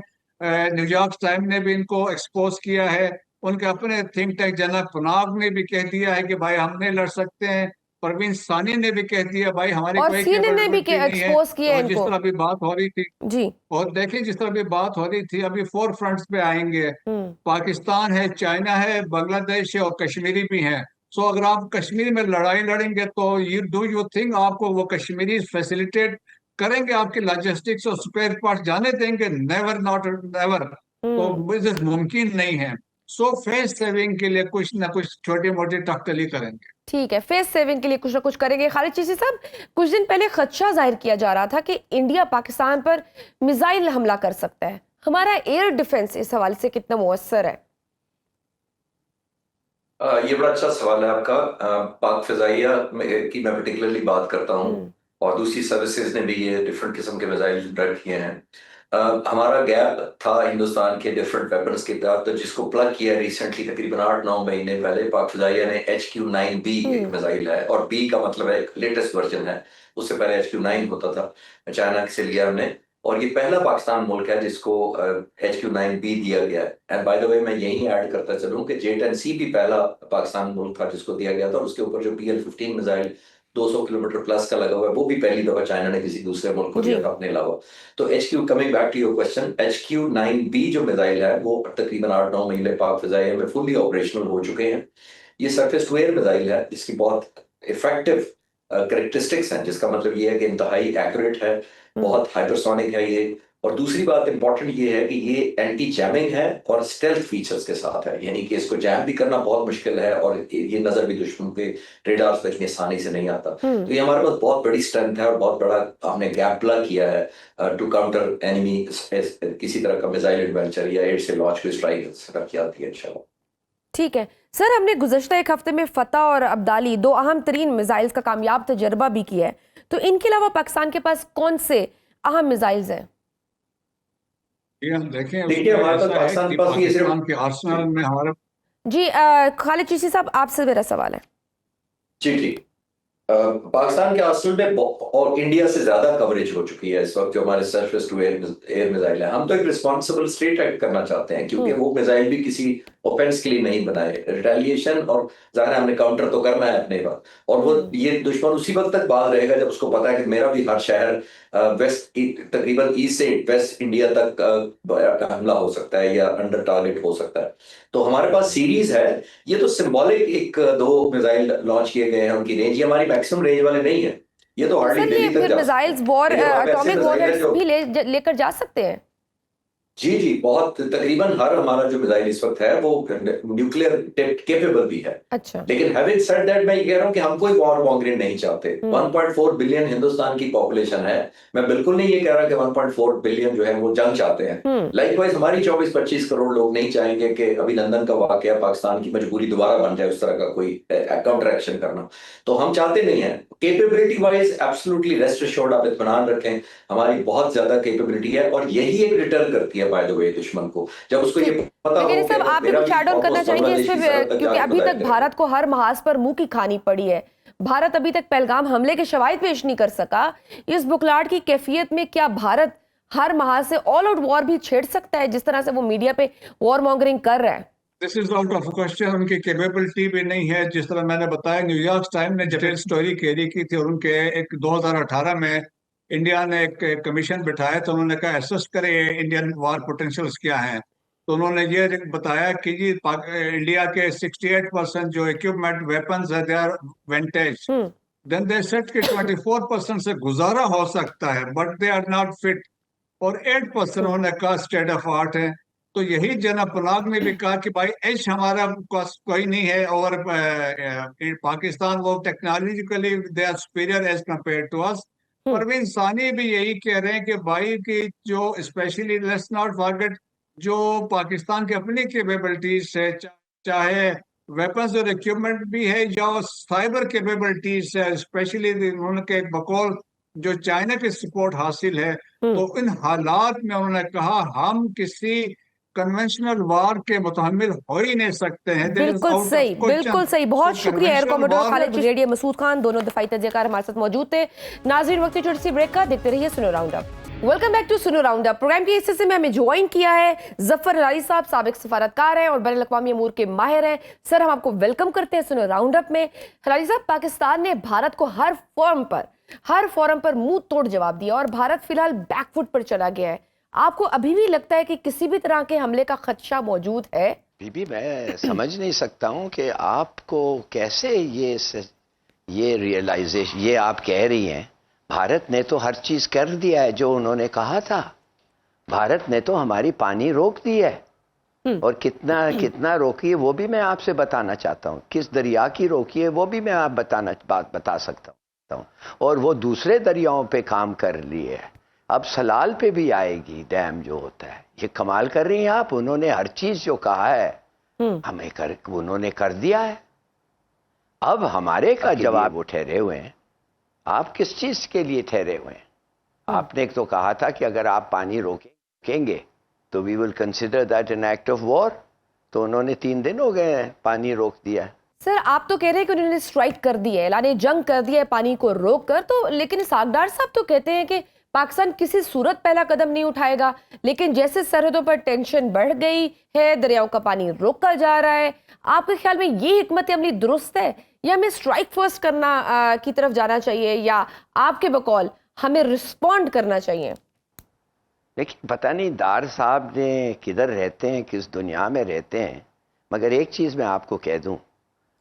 न्यूयॉर्क टाइम ने भी इनको एक्सपोज किया है। उनके अपने थिंक टैंक जनक पनाग ने भी कह दिया है कि भाई हम नहीं लड़ सकते हैं। परवीन सानी ने भी कह दिया भाई हमारी और कोई सीएनएन ने भी कैपेबिलिटी नहीं है। एक्सपोज किया और जिस इनको। तरह अभी बात हो रही थी, जी। और देखिए जिस तरह अभी बात हो रही थी, अभी 4 फ्रंट्स पे आएंगे। हम्म। पाकिस्तान है, चाइना है, बांग्लादेश है, और कश्मीरी भी हैं। सो अगर आप कश्मीर में लड़ाई लड़ेंगे तो यू थिंक आपको वो कश्मीरी फैसिलिटेट करेंगे, आपके लॉजिस्टिक्स और स्पेयर पार्ट जाने देंगे? Never, not never. तो हम्म। मुझे मुमकिन नहीं है। सो फेस सेविंग के लिए कुछ ना कुछ छोटी मोटी टक्कली करेंगे। ठीक है, फेस सेविंग के लिए कुछ ना कुछ करेंगे। खालिद चीसी साहब, कुछ दिन पहले खदशा जाहिर किया जा रहा था कि इंडिया पाकिस्तान पर मिसाइल हमला कर सकता है। हमारा एयर डिफेंस इस हवाले से कितना मुअस्सर है? ये बड़ा अच्छा सवाल है आपका। पाक फिजाइया की मैं पर्टिकुलरली बात करता हूँ, हम्म। और दूसरी सर्विसेज ने भी ये डिफरेंट किस्म के मिसाइल ड्राइव किए हैं। हमारा गैप था हिंदुस्तान के डिफरेंट वेपन्स के तहत, तो जिसको प्लग किया रिसेंटली, तकरीबन 8-9 महीने पहले पाक फिजाइया ने HQ-9B एक मिसाइल है, और बी का मतलब है लेटेस्ट वर्जन है। उससे पहले HQ-9 होता था, चाइना से लिया हमने। और ये पहला पाकिस्तान मुल्क है जिसको HQ-9B दिया गया है। एंड बाय द वे मैं यही ऐड करता चलूं कि J-10C भी पहला पाकिस्तान मुल्क था जिसको दिया गया था, और उसके ऊपर जो PL-15 मिसाइल 200 किलोमीटर प्लस का लगा हुआ है, वो भी पहली दफा चाइना ने किसी दूसरे मुल्क को जी। दिया था अपने अलावा। तो coming back to your question, HQ-9B जो मिसाइल है वो तकरीबन 8-9 महीने पाक फिजाइया में फुल्ली ऑपरेशनल हो चुके हैं। ये सरफेस टू एयर मिसाइल है जिसकी बहुत इफेक्टिव करेक्टरिस्टिक्स हैं, जिसका मतलब ये है कि इंतहाई एक्यूरेट है, बहुत हाइपरसोनिक है ये। और दूसरी बात इंपॉर्टेंट ये है कि ये एंटी जैमिंग है और स्टेल्थ फीचर्स के साथ है, यानी कि इसको जैम भी करना बहुत मुश्किल है, और ये नजर भी दुश्मन के रेडार पे इतनी आसानी से नहीं आता। तो ये हमारे पास बहुत बड़ी स्ट्रेंथ है, और बहुत बड़ा हमने गैप प्लग किया है टू काउंटर एनिमी किसी तरह का मिसाइल एडवेंचर या एयर से लॉन्च को स्ट्राइक किया है इंशाल्लाह। ठीक है सर, हमने गुज़श्ता एक हफ्ते में फतह और अब्दाली, दो अहम तरीन मिसाइल्स का कामयाब तजर्बा भी किया है। तो इनके अलावा पाकिस्तान के पास कौन से अहम मिसाइल्स हैं? ये हम देखें, देखिए उसमें हमारे पास ऐसा है पाकिस्तान कि के पास ये सिर्फ पाकिस्तान के आर्सेनल में हमारे जी, खालिद चीसी साहब, आपसे मेरा सवाल है। जी ठीक। पाकिस्तान के आर्सेनल में और इंडिया से ज्यादा कवरेज हो चुकी है इस वक्त जो हमारे सरफेस टू एयर मिसाइल है। हम तो एक रिस्पॉन्सिबल स्टेट एक्ट करना चाहते हैं, क्योंकि वो मिसाइल भी किसी ऑफेंस के लिए नहीं बनाए, रिटेलिएशन, और जाहिर है हमने काउंटर तो करना है अपने बात। और वो ये दुश्मन उसी वक्त तक बात रहेगा जब उसको पता है कि मेरा भी हर शहर वेस्ट, तकरीबन ईस्ट से वेस्ट इंडिया तक हमला हो सकता है या अंडर टारगेट हो सकता है। तो हमारे पास सीरीज है। ये तो सिंबॉलिक एक दो मिसाइल लॉन्च किए गए हैं, उनकी रेंज, ये हमारी मैक्सिमम रेंज वाले नहीं है। ये तो हार्डली सर, ये दिल्ली तक फिर जा सकते मिसाइल्स हैं। वॉर लेकिन हमारे पास ऐसे एटॉमिक मिसाइल हैं वॉरहेड्स जो भी लेकर जा सकते हैं? जी जी, बहुत तकरीबन हर हमारा जो मिसाइल इस वक्त है वो न्यूक्लियर केपेबल भी है। अच्छा। लेकिन हैविंग सेड दैट, मैं ये कह रहा हूँ कि हम कोई वॉर मॉन्गरिंग नहीं चाहते। 1.4 बिलियन हिंदुस्तान की पॉपुलेशन है। मैं बिल्कुल नहीं ये कह रहा कि 1.4 बिलियन जो है वो जंग चाहते हैं। लाइकवाइज हमारी 24-25 करोड़ लोग नहीं चाहेंगे कि अभिनंदन का वाकया पाकिस्तान की मजबूरी दोबारा बन जाए, उस तरह का कोई काउंटर एक्शन करना तो हम चाहते नहीं है। Capability wise absolutely rest assured, आप इत्मीनान रखें, हमारी बहुत ज्यादा केपेबिलिटी है और यही एक रिटर्न करती है बाय द वे दुश्मन को, जब उसको ये पता लेकिन हो सब आप भी मेरा कुछ ऐड ऑन करना चाहेंगे इस पे, क्योंकि अभी तक जाके भारत को हर महाज पर मुंह की खानी पड़ी है। भारत अभी तक पहलगाम हमले के शवाहिद पेश नहीं कर सका। इस बुखलाहट की कैफियत में क्या भारत हर महाज से ऑल आउट वॉर भी छेड़ सकता है, जिस तरह से वो मीडिया पे वॉर मॉन्गरिंग कर रहा है? This is out of question. उनकी कैपेबिलिटी भी नहीं है। जिस तरह मैंने बताया, न्यूयॉर्क टाइम ने डिटेल स्टोरी कैरी की थी और उनके एक 2018 में इंडिया ने एक कमीशन बिठाया तो उन्होंने कहा एसेस करे इंडियन वार पोटेंशियल्स क्या हैं। तो उन्होंने ये बताया कि जी इंडिया के 68% जो इक्विपमेंट वेपन्स है they are vintage. Then they set कि 24% से गुजारा हो सकता है but they are not fit, और 8% उन्होंने कहा स्टेट ऑफ आर्ट है। तो यही जनाब पनाग ने भी कहा कि भाई एज हमारा कोई नहीं है और पाकिस्तान वो technologically they are superior as compare to us. Parveen Sani भी यही कह रहे हैं कि भाई की जो स्पेशली लेट्स नॉट फॉरगेट जो पाकिस्तान की अपनी कैपेबिलिटीज है, चाहे वेपन्स और इक्विपमेंट भी है या साइबर कैपेबिलिटीज है, स्पेशली उनके बकौल जो चाइना की सपोर्ट हासिल है। तो इन हालात में उन्होंने कहा हम किसी कन्वेंशनल वार के मुतहम्मिल हो ही नहीं सकते हैं। बिल्कुल सही, बिल्कुल सही। बहुत शुक्रिया air commodore Khalid brigadier Masood Khan, दोनों दफाई तजज़ियाकार हमारे साथ मौजूद थे। नाज़रीन, वक्त छोटी सी ब्रेक का, देखते रहिए Suno round up. Welcome back to Suno round up. Program के इस हिस्से में हमें ज्वाइन किया है जफर हलाली साहब, साबिक सफारतकार हैं और बैनुल अक़वामी अमूर के माहिर हैं। सर, हम आपको वेलकम करते हैं सुनो राउंड अप में। हलाली साहब, पाकिस्तान ने भारत को हर फोरम पर मुंह तोड़ जवाब दिया और भारत फिलहाल बैकफुट पर चला गया है। आपको अभी भी लगता है कि किसी भी तरह के हमले का खदशा मौजूद है? बीबी, मैं समझ नहीं सकता हूं कि आपको कैसे ये रियलाइजेशन, ये आप कह रही हैं भारत ने तो हर चीज कर दिया है जो उन्होंने कहा था। भारत ने तो हमारी पानी रोक दी है और कितना रोकी है वो भी मैं आपसे बताना चाहता हूं। किस दरिया की रोकी है वो भी मैं आप बता सकता हूं। और वो दूसरे दरियाओं पे काम कर लिए है। अब सलाल पे भी आएगी डैम जो होता है। ये कमाल कर रही हैं आप। उन्होंने हर चीज जो कहा है उन्होंने कर दिया है। अब हमारे का जवाब वो ठहरे हुए हैं। आप किस चीज के लिए ठहरे हुए हैं? आपने तो कहा था कि अगर आप पानी रोकेंगे तो we will consider that an act of war. तो उन्होंने 3 दिन हो गए हैं पानी रोक दिया है। सर, आप तो कह रहे हैं कि उन्होंने स्ट्राइक कर दी है, ऐलान जंग कर दिया है पानी को रोक कर, तो लेकिन सागदार साहब तो कहते हैं कि पाकिस्तान किसी सूरत पहला कदम नहीं उठाएगा। लेकिन जैसे सरहदों पर टेंशन बढ़ गई है, दरियाओं का पानी रोका जा रहा है, आपके ख्याल में ये हिकमत अमली दुरुस्त है या हमें स्ट्राइक फर्स्ट करना की तरफ जाना चाहिए, या आपके बकौल हमें रिस्पॉन्ड करना चाहिए? देखिए, पता नहीं दार साहब ने किधर रहते हैं, किस दुनिया में रहते हैं, मगर एक चीज मैं आपको कह दूं,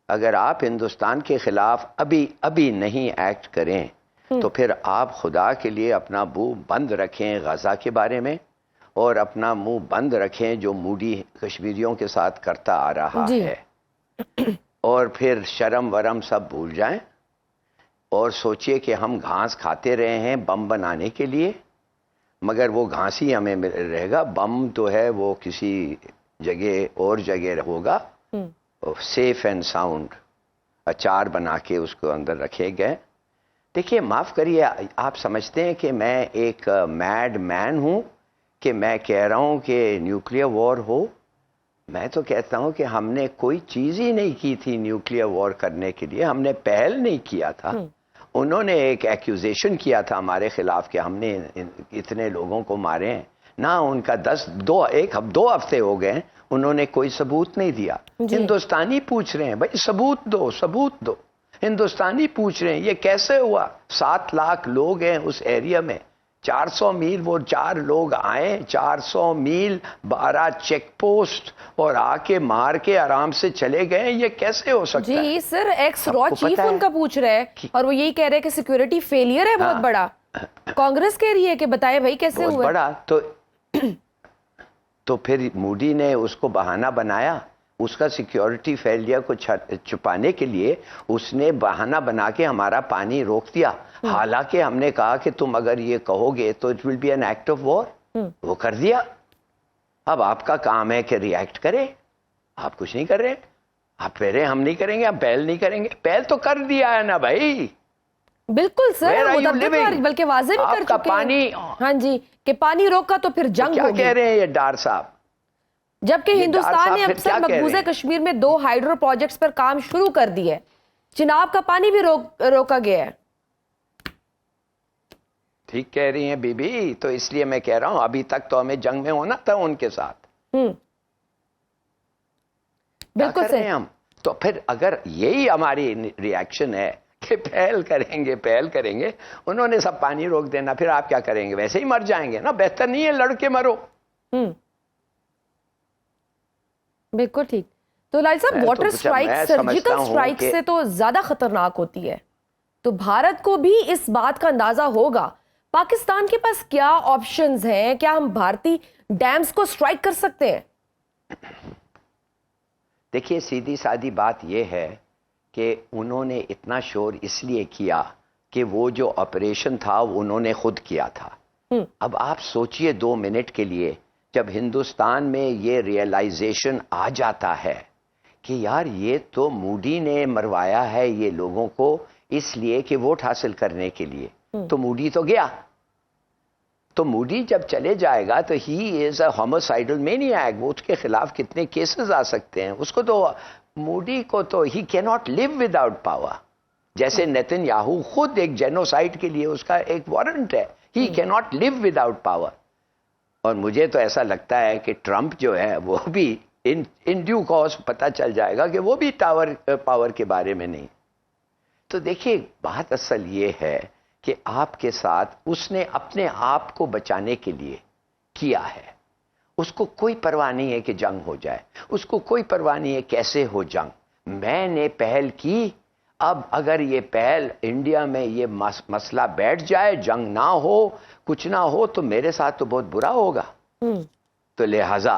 अगर आप हिंदुस्तान के खिलाफ अभी नहीं एक्ट करें तो फिर आप खुदा के लिए अपना मुंह बंद रखें गजा के बारे में, और अपना मुंह बंद रखें जो मूडी कश्मीरियों के साथ करता आ रहा है, और फिर शर्म वरम सब भूल जाएं और सोचिए कि हम घास खाते रहे हैं बम बनाने के लिए, मगर वो घास ही हमें रहेगा। बम तो है वो किसी जगह और जगह होगा, सेफ एंड साउंड अचार बना के उसको अंदर रखे गए। देखिए, माफ़ करिए, आप समझते हैं कि मैं एक मैड मैन हूँ कि मैं कह रहा हूँ कि न्यूक्लियर वॉर हो? मैं तो कहता हूँ कि हमने कोई चीज़ ही नहीं की थी न्यूक्लियर वॉर करने के लिए। हमने पहल नहीं किया था। उन्होंने एक एक्यूजेशन किया था हमारे खिलाफ कि हमने इतने लोगों को मारे हैं ना। उनका 2 हफ्ते हो गए, उन्होंने कोई सबूत नहीं दिया। हिंदुस्तानी पूछ रहे हैं, भाई सबूत दो। हिंदुस्तानी पूछ रहे हैं ये कैसे हुआ? 7 लाख लोग हैं उस एरिया में, 400 मील वो 4 लोग आए, 400 मील 12 चेक पोस्ट और आके मार के आराम से चले गए। ये कैसे हो सकता है? जी सर, एक्स रॉ चीफ उनका पूछ रहे हैं और वो यही कह रहे हैं कि सिक्योरिटी फेलियर है बहुत बड़ा। कांग्रेस कह रही है कि बताए भाई कैसे हुआ? बड़ा तो तो फिर मूडी ने उसको बहाना बनाया, उसका सिक्योरिटी फेलियर को छुपाने के लिए उसने बहाना बना के हमारा पानी रोक दिया। हालांकि हमने कहा कि तुम अगर ये कहोगे तो it will be N act of war. वो कर दिया। अब आपका काम है कि रिएक्ट करें, आप कुछ नहीं कर रहे। आप कह रहे हम नहीं करेंगे, आप पहल नहीं करेंगे। पहल तो कर दिया है ना भाई। बिल्कुल sir, Where are you मुतब्बिक living? और बल्कि वाज़ेह भी कर आपका चुके हैं। पानी हाँ जी, कि पानी रोका तो फिर जंग क्या होगी। कह रहे हैं ये डार साहब? जबकि ये हिंदुस्तान डार ने साहब अब फिर क्या तक कह रहे मकबूजा हैं? कश्मीर में 2 हाइड्रो प्रोजेक्ट्स पर काम शुरू कर दिया है। चिनाब का पानी भी रोका गया है। ठीक कह रही हैं बीबी, तो इसलिए मैं कह रहा हूं अभी तक तो हमें जंग में होना था उनके साथ। क्या बिल्कुल कर रहे सही। हैं हम? तो फिर अगर यही हमारी रिएक्शन है कि पहल करेंगे, उन्होंने सब पानी रोक देना, फिर आप क्या करेंगे? वैसे ही मर जाएंगे ना। बेहतर नहीं है लड़के मरो। बिल्कुल ठीक। तो लाल साहब, मैं तो वाटर मैं स्ट्राइक समझता सर्जिकल हूं स्ट्राइक कि- से तो ज्यादा खतरनाक होती है। तो भारत को भी इस बात का अंदाजा होगा। पाकिस्तान के पास क्या ऑप्शंस हैं? क्या हम भारतीय डैम्स को स्ट्राइक कर सकते हैं? देखिए, सीधी सादी बात यह है कि उन्होंने इतना शोर इसलिए किया कि वो जो ऑपरेशन था वो उन्होंने खुद किया था। अब आप सोचिए 2 मिनट के लिए, जब हिंदुस्तान में ये रियलाइजेशन आ जाता है कि यार ये तो मूडी ने मरवाया है ये लोगों को इसलिए कि वोट हासिल करने के लिए, तो मूडी तो गया। तो मूडी जब चले जाएगा तो ही इज अ होमिसाइडल मेनियाक। वो उसके खिलाफ कितने केसेस आ सकते हैं? उसको तो, मूडी को तो he can not live without power. जैसे नेतन्याहू खुद एक जेनोसाइड के लिए उसका एक वारंट है। He can not live without power. और मुझे तो ऐसा लगता है कि ट्रंप जो है वो भी इन ड्यू कॉर्स पता चल जाएगा कि वो भी पावर के बारे में नहीं। तो देखिए, बात असल ये है कि आपके साथ उसने अपने आप को बचाने के लिए किया है। उसको कोई परवाह नहीं है कि जंग हो जाए, उसको कोई परवाह नहीं है कैसे हो जंग। मैंने पहल की, अब अगर ये पहल इंडिया में ये मसला बैठ जाए, जंग ना हो, कुछ ना हो, तो मेरे साथ तो बहुत बुरा होगा। तो लिहाजा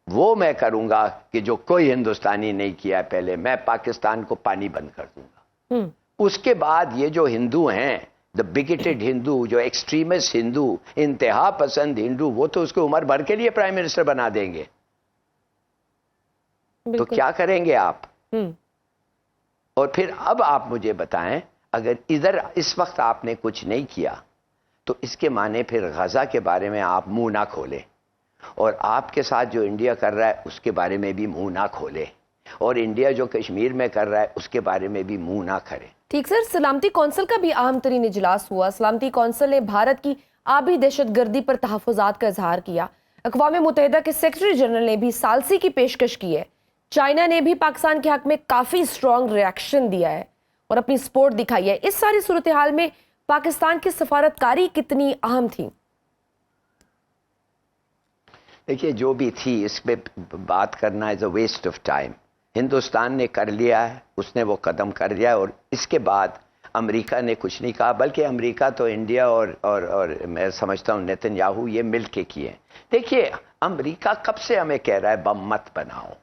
वो मैं करूंगा कि जो कोई हिंदुस्तानी नहीं किया है पहले। मैं पाकिस्तान को पानी बंद कर दूंगा। उसके बाद ये जो हिंदू हैं, द बिगेटेड हिंदू, जो एक्सट्रीमिस्ट हिंदू, इंतहा पसंद हिंदू, वो तो उसको उम्र भर के लिए प्राइम मिनिस्टर बना देंगे। तो क्या करेंगे आप? और फिर अब आप मुझे बताएं, अगर इधर इस वक्त आपने कुछ नहीं किया तो इसके माने फिर गजा के बारे में आप मुंह ना खोलें, और आपके साथ जो इंडिया कर रहा है उसके बारे में भी मुंह ना खोले, और इंडिया जो कश्मीर में कर रहा है उसके बारे में भी मुंह ना करे। ठीक सर, सलामती कौंसिल का भी अहम तरीन इजलास हुआ। सलामती कौंसिल ने भारत की आबी दहशतगर्दी पर तहफ़्फ़ुज़ात का इजहार किया। अक़वाम मुत्तहिदा के सेक्रेटरी जनरल ने भी सालसी की पेशकश की है। चाइना ने भी पाकिस्तान के हक में काफ़ी स्ट्रॉन्ग रिएक्शन दिया है और अपनी सपोर्ट दिखाई है। इस सारी सूरत हाल में पाकिस्तान की सफारतकारी कितनी अहम थी? देखिए, जो भी थी इस पे बात करना is a waste of time. Hindustan ने कर लिया है, उसने वो कदम कर दिया है, और इसके बाद अमेरिका ने कुछ नहीं कहा, बल्कि अमेरिका तो इंडिया और मैं समझता हूँ नेतन्याहू ये मिल के किए। देखिए, अमेरिका कब से हमें कह रहा है बम मत बनाओ,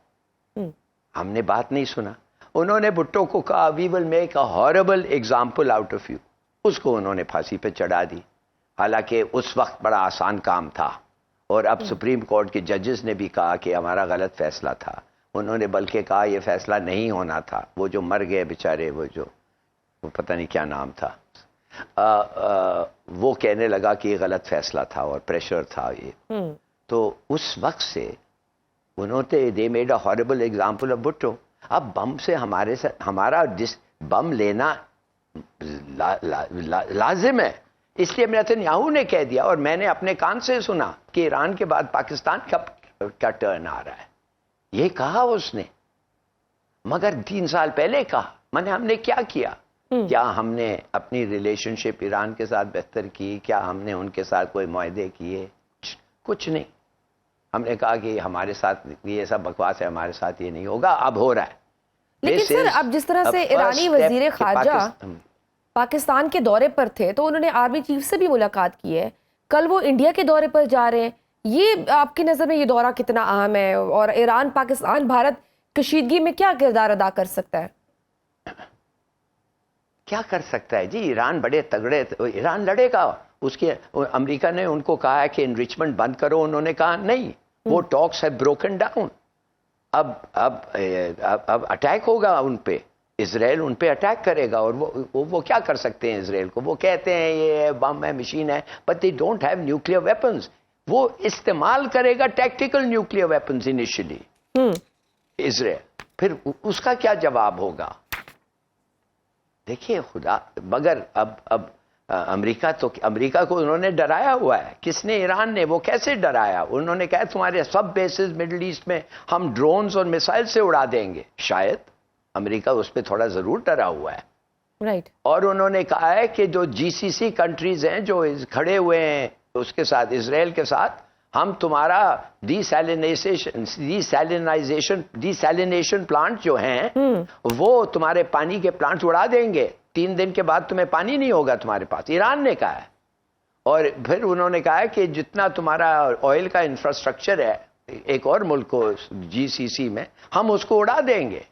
हमने बात नहीं सुना। उन्होंने भुट्टो को कहा we will make a horrible example out of you, उसको उन्होंने फांसी पे चढ़ा दी। हालांकि उस वक्त बड़ा आसान काम था, और अब सुप्रीम कोर्ट के जजेस ने भी कहा कि हमारा गलत फैसला था। उन्होंने बल्कि कहा यह फैसला नहीं होना था। वो जो मर गए बेचारे, वो पता नहीं क्या नाम था, वो कहने लगा कि ये गलत फैसला था और प्रेशर था ये। तो उस वक्त से उन्होंने they made a horrible example of Bhutto. अब बम से हमारा बम लेना लाजिम है, इसलिए नेतन्याहू ने कह दिया, और मैंने अपने कान से सुना कि ईरान के बाद पाकिस्तान का टर्न आ रहा है। ये कहा उसने, मगर 3 साल पहले कहा। मैंने हमने क्या किया? क्या हमने अपनी रिलेशनशिप ईरान के साथ बेहतर की? क्या हमने उनके साथ कोई मुआहदे किए? कुछ नहीं। हमने कहा कि हमारे साथ ये सब बकवास है, हमारे साथ ये नहीं होगा। अब हो रहा है। लेकिन सर, अब जिस तरह से ईरानी वजीर खारजा पाकिस्तान के दौरे पर थे, तो उन्होंने आर्मी चीफ से भी मुलाकात की है। कल वो इंडिया के दौरे पर जा रहे हैं। ये आपकी नज़र में ये दौरा कितना अहम है, और ईरान पाकिस्तान भारत कशीदगी में क्या किरदार अदा कर सकता है? क्या कर सकता है जी? ईरान बड़े तगड़े, ईरान लड़ेगा। उसके अमेरिका ने उनको कहा है कि इनरिचमेंट बंद करो, उन्होंने कहा नहीं। वो टॉक्स हैव ब्रोकन डाउन। अब अटैक होगा उन पे, इजराइल उन पे अटैक करेगा। और वो क्या कर सकते हैं इजराइल को? वो कहते हैं ये बम है, मशीन है, but they don't have nuclear weapons. वो इस्तेमाल करेगा tactical nuclear weapons initially Israel, फिर उसका क्या जवाब होगा? देखिए खुदा, मगर अब अमेरिका को उन्होंने डराया हुआ है। किसने? ईरान ने। वो कैसे डराया? उन्होंने कहा तुम्हारे सब बेसिस मिडिल ईस्ट में हम ड्रोन्स और मिसाइल से उड़ा देंगे। शायद अमेरिका उस पर थोड़ा जरूर डरा हुआ है, राइट। और उन्होंने कहा है कि जो जीसीसी कंट्रीज हैं जो खड़े हुए हैं उसके साथ, इसराइल के साथ, हम तुम्हारा डिसैलिनेशन प्लांट जो हैं वो तुम्हारे पानी के प्लांट उड़ा देंगे। 3 दिन के बाद तुम्हें पानी नहीं होगा तुम्हारे पास, ईरान ने कहा है। और फिर उन्होंने कहा है कि जितना तुम्हारा ऑयल का इंफ्रास्ट्रक्चर है एक और मुल्क को जीसीसी में, हम उसको उड़ा देंगे।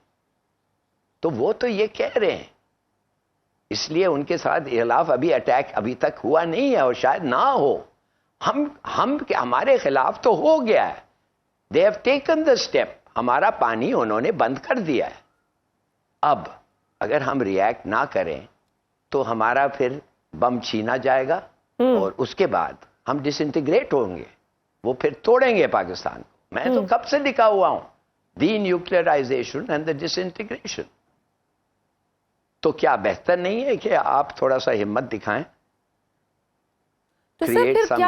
तो वो तो ये कह रहे हैं, इसलिए उनके साथ खिलाफ अभी अटैक अभी तक हुआ नहीं है और शायद ना हो। हमारे खिलाफ तो हो गया है। They have taken the step. हमारा पानी उन्होंने बंद कर दिया है। अब अगर हम रिएक्ट ना करें तो हमारा फिर बम छीना जाएगा और उसके बाद हम डिसइंटीग्रेट होंगे। वो फिर तोड़ेंगे पाकिस्तान को। मैं तो कब से लिखा हुआ हूं, दी न्यूक्लियराइजेशन एंड द डिसइंटीग्रेशन। तो क्या बेहतर नहीं है कि आप थोड़ा सा हिम्मत दिखाएं? तो सर फिर क्या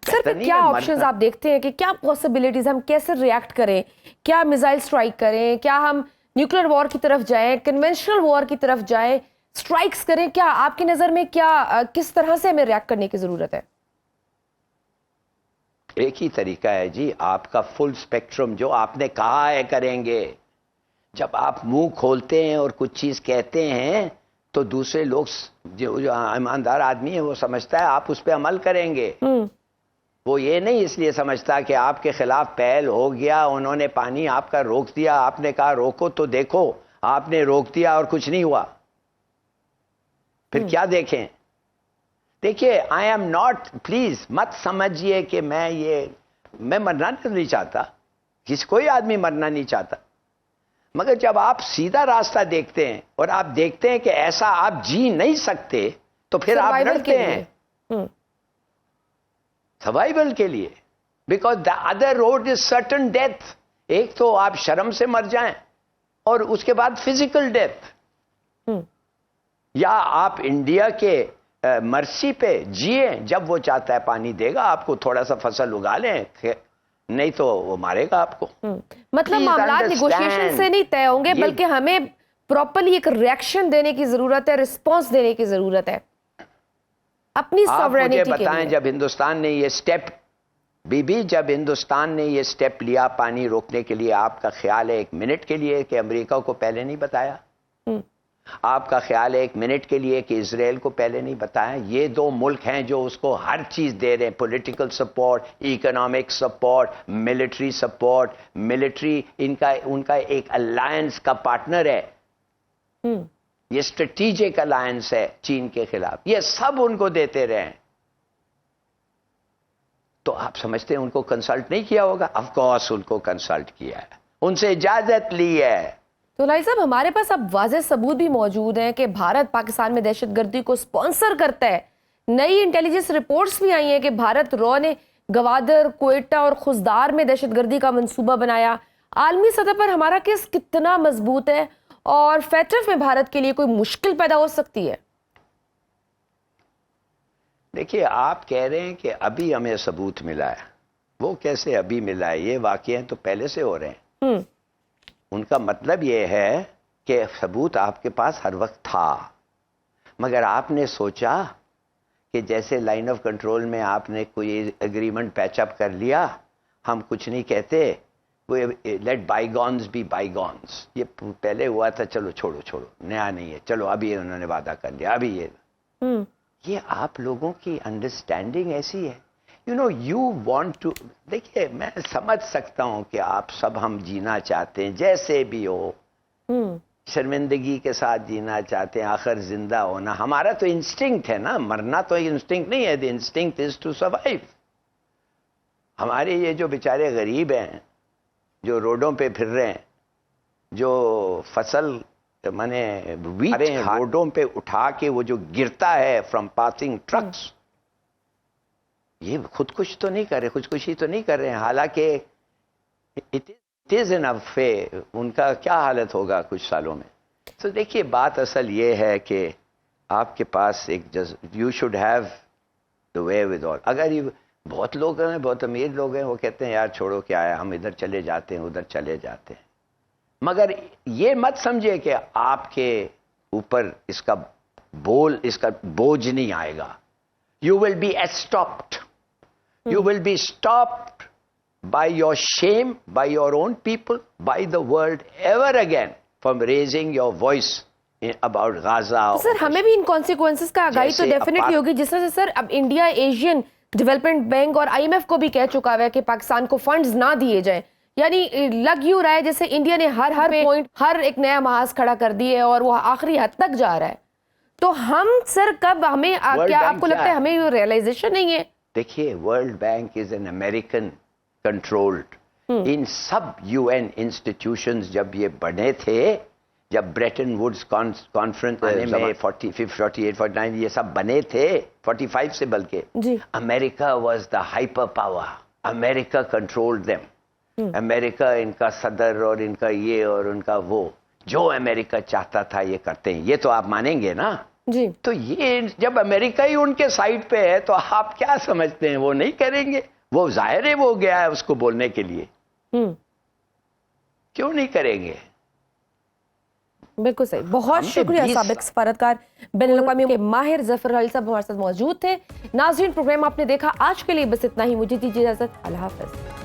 सर फिर क्या ऑप्शंस आप देखते हैं कि क्या पॉसिबिलिटीज, हम कैसे रिएक्ट करें? क्या मिसाइल स्ट्राइक करें? क्या हम न्यूक्लियर वॉर की तरफ जाएं, कन्वेंशनल वॉर की तरफ जाएं, स्ट्राइक्स करें? क्या आपकी नजर में क्या किस तरह से हमें रिएक्ट करने की जरूरत है? एक ही तरीका है जी, आपका फुल स्पेक्ट्रम जो आपने कहा है करेंगे। जब आप मुंह खोलते हैं और कुछ चीज कहते हैं तो दूसरे लोग, जो ईमानदार आदमी है वो समझता है आप उस पर अमल करेंगे। वो ये नहीं इसलिए समझता कि आपके खिलाफ पहल हो गया, उन्होंने पानी आपका रोक दिया, आपने कहा रोको तो देखो, आपने रोक दिया और कुछ नहीं हुआ, फिर क्या देखें? देखिए, आई एम नॉट, प्लीज मत समझिए कि मैं मरना नहीं चाहता, कोई आदमी मरना नहीं चाहता। मगर जब आप सीधा रास्ता देखते हैं और आप देखते हैं कि ऐसा आप जी नहीं सकते, तो फिर आप लड़ते हैं सर्वाइवल के लिए। Because the other road is certain death. एक तो आप शर्म से मर जाएं और उसके बाद फिजिकल डेथ, या आप इंडिया के मर्सी पे जिए। जब वो चाहता है पानी देगा आपको, थोड़ा सा फसल उगा लें, नहीं तो वो मारेगा आपको। मतलब मामला नेगोशिएशन से नहीं तय होंगे, बल्कि हमें प्रॉपर्ली एक रिएक्शन देने की जरूरत है, रिस्पांस देने की जरूरत है अपनी सॉवरेनिटी के लिए। बताएं, जब हिंदुस्तान ने ये स्टेप, जब हिंदुस्तान ने ये स्टेप लिया पानी रोकने के लिए, आपका ख्याल है 1 मिनट के लिए कि अमेरिका को पहले नहीं बताया? आपका ख्याल है 1 मिनट के लिए कि इजराइल को पहले नहीं बताया? ये 2 मुल्क हैं जो उसको हर चीज दे रहे हैं, political support, economic support, military support. Military उनका एक अलायंस का पार्टनर है, ये स्ट्रेटेजिक अलायंस है चीन के खिलाफ, ये सब उनको देते रहे हैं। तो आप समझते हैं उनको कंसल्ट नहीं किया होगा? ऑफ कोर्स उनको कंसल्ट किया है, उनसे इजाजत ली है। तो लाई साहब, हमारे पास अब वाज़ेह सबूत भी मौजूद हैं कि भारत पाकिस्तान में दहशतगर्दी को स्पॉन्सर करता है। नई इंटेलिजेंस रिपोर्ट्स भी आई हैं कि भारत रॉ ने गवादर, क्वेटा और खुजदार में दहशतगर्दी का मंसूबा बनाया। आलमी सतह पर हमारा केस कितना मजबूत है और फैटफ में भारत के लिए कोई मुश्किल पैदा हो सकती है? देखिए, आप कह रहे हैं कि अभी हमें सबूत मिला है। वो कैसे अभी मिला है? ये वाकया तो पहले से हो रहे हैं। उनका मतलब ये है कि सबूत आपके पास हर वक्त था, मगर आपने सोचा कि जैसे लाइन ऑफ कंट्रोल में आपने कोई एग्रीमेंट पैचअप कर लिया, हम कुछ नहीं कहते, लेट बाईगॉन्स बी बाईगॉन्स। ये पहले हुआ था, चलो छोड़ो, नया नहीं है, चलो अभी उन्होंने वादा कर लिया, अभी ये आप लोगों की अंडरस्टैंडिंग ऐसी है। You know you want to, देखिए मैं समझ सकता हूं कि आप सब हम जीना चाहते हैं जैसे भी हो, शर्मिंदगी के साथ जीना चाहते हैं, आखिर जिंदा होना हमारा तो इंस्टिंक्ट है ना, मरना तो इंस्टिंक्ट नहीं है, the instinct is to survive. हमारे ये जो बेचारे गरीब हैं जो रोडों पे फिर रहे हैं, जो फसल माने वीट रोडों पे उठा के वो जो गिरता है फ्रॉम पासिंग ट्रक्स, ये खुदकुश तो नहीं कर रहे, खुदकुशी तो नहीं कर रहे हैं, हालांकि इट इज इनफ है, उनका क्या हालत होगा कुछ सालों में। तो देखिए बात असल ये है कि आपके पास एक you should have the way with all. अगर ये बहुत लोग हैं, बहुत अमीर लोग हैं, वो कहते हैं यार छोड़ो क्या है, हम इधर चले जाते हैं उधर चले जाते हैं, मगर ये मत समझिए कि आपके ऊपर इसका बोझ नहीं आएगा। You will be stopped, you will be stopped by your shame, by your own people, by the world ever again from raising your voice about Gaza। Sir हमें भी इन कॉन्सिक्वेंसेस का आगाही तो डेफिनेटली होगी, जिस तरह से सर अब इंडिया एशियन डेवलपमेंट बैंक और IMF को भी कह चुका है कि पाकिस्तान को फंड्स ना दिए जाएं, यानी लग यूं रहा है जैसे इंडिया ने हर पॉइंट हर एक नया महाज खड़ा कर दिए और वो आखिरी हद तक जा रहा है। तो हम सर कब हमें क्या आपको लगता है हमें ये रियलाइजेशन नहीं है? देखिए World Bank is an American controlled, इन सब UN इंस्टीट्यूशंस जब ये बने थे, जब ब्रेटन वुड्स कॉन्फ्रेंस में 48, 49 ये सब बने थे, 45 से बल्कि, America was the hyper power, America controlled them, America इनका सदर और इनका ये और उनका वो, जो अमेरिका चाहता था ये करते हैं, ये तो आप मानेंगे ना जी। तो ये जब अमेरिका ही उनके साइड पे है तो आप क्या समझते हैं वो नहीं करेंगे? वो जाहिर है वो गया है उसको बोलने के लिए, क्यों नहीं करेंगे? बिल्कुल सही। बहुत शुक्रिया साबिक सफारतकार बैनुल-अक़वामी के माहिर ज़फ़र अली साहब हमारे साथ मौजूद थे। नाज़रीन प्रोग्राम आपने देखा, आज के लिए बस इतना ही, मुझे दीजिए इजाज़त, अल्लाह हाफ़िज़।